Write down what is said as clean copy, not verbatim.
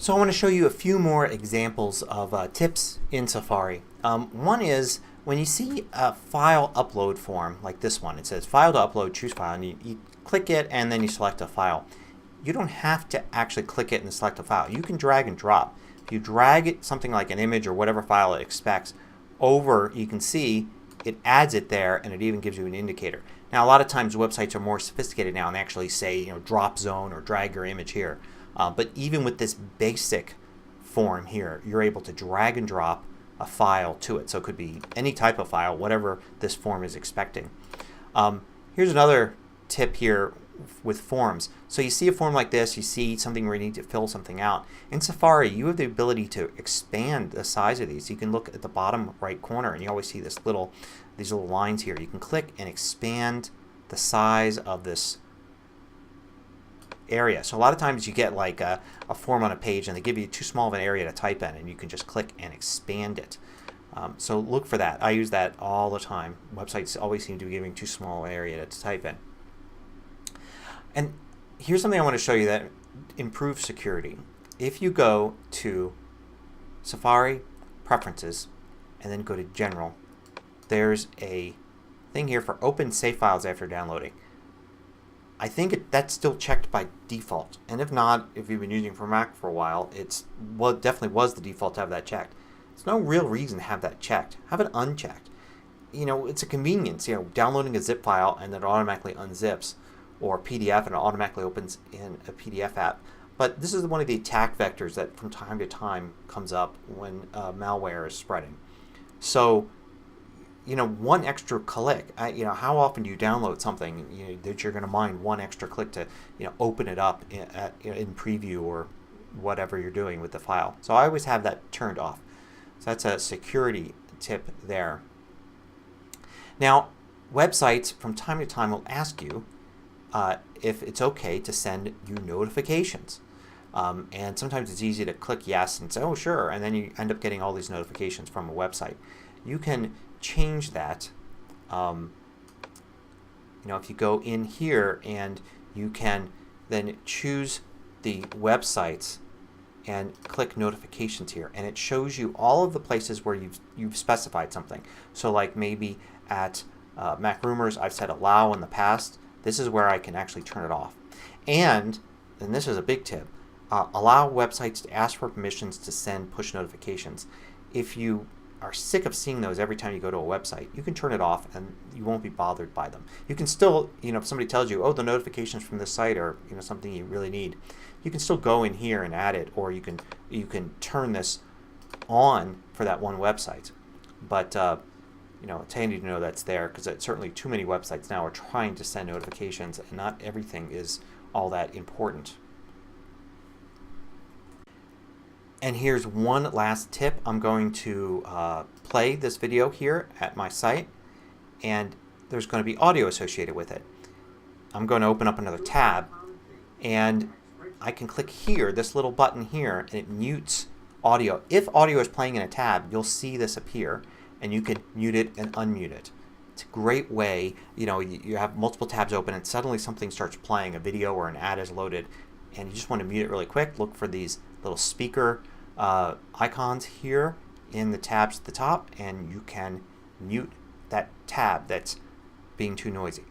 So I want to show you a few more examples of tips in Safari. One is when you see a file upload form like this one. It says file to upload, choose file, and you click it and then you select a file. You don't have to actually click it and select a file. You can drag and drop. If you drag it, something like an image or whatever file it expects over, you can see it adds it there and it even gives you an indicator. Now a lot of times websites are more sophisticated now and they actually say drop zone or drag your image here. But even with this basic form here, you're able to drag and drop a file to it. So it could be any type of file, whatever this form is expecting. Here's another tip here with forms. So you see a form like this, you see something where you need to fill something out. In Safari you have the ability to expand the size of these. You can look at the bottom right corner and you always see these little lines here. You can click and expand the size of this area. So a lot of times you get like a form on a page and they give you too small of an area to type in and you can just click and expand it. So look for that. I use that all the time. Websites always seem to be giving too small an area to type in. And here's something I want to show you that improves security. If you go to Safari, Preferences, and then go to General, there's a thing here for open save files after downloading. I think that's still checked by default, and if not, if you've been using for Mac for a while, it definitely was the default to have that checked. There's no real reason to have that checked. Have it unchecked. It's a convenience. Downloading a zip file and then it automatically unzips, or PDF and it automatically opens in a PDF app. But this is one of the attack vectors that from time to time comes up when malware is spreading. So one extra click. How often do you download something that you're going to mind one extra click to open it up in preview or whatever you're doing with the file? So I always have that turned off. So that's a security tip there. Now websites from time to time will ask you if it's okay to send you notifications. And sometimes it's easy to click yes and say, oh sure, and then you end up getting all these notifications from a website. You can change that. If you go in here and you can then choose the websites and click notifications here, and it shows you all of the places where you've specified something. So like maybe at Mac Rumors I've said allow in the past. This is where I can actually turn it off. And this is a big tip, allow websites to ask for permissions to send push notifications. If you are sick of seeing those every time you go to a website, you can turn it off and you won't be bothered by them. You can still, if somebody tells you, oh, the notifications from this site are something you really need, you can still go in here and add it, or you can turn this on for that one website. But it's handy to know that's there, because certainly too many websites now are trying to send notifications and not everything is all that important. And here's one last tip. I'm going to play this video here at my site, and there's going to be audio associated with it. I'm going to open up another tab, and I can click here, this little button here, and it mutes audio. If audio is playing in a tab, you'll see this appear, and you can mute it and unmute it. It's a great way. You have multiple tabs open and suddenly something starts playing, a video or an ad is loaded, and you just want to mute it really quick. Look for these little speaker icons here in the tabs at the top, and you can mute that tab that's being too noisy.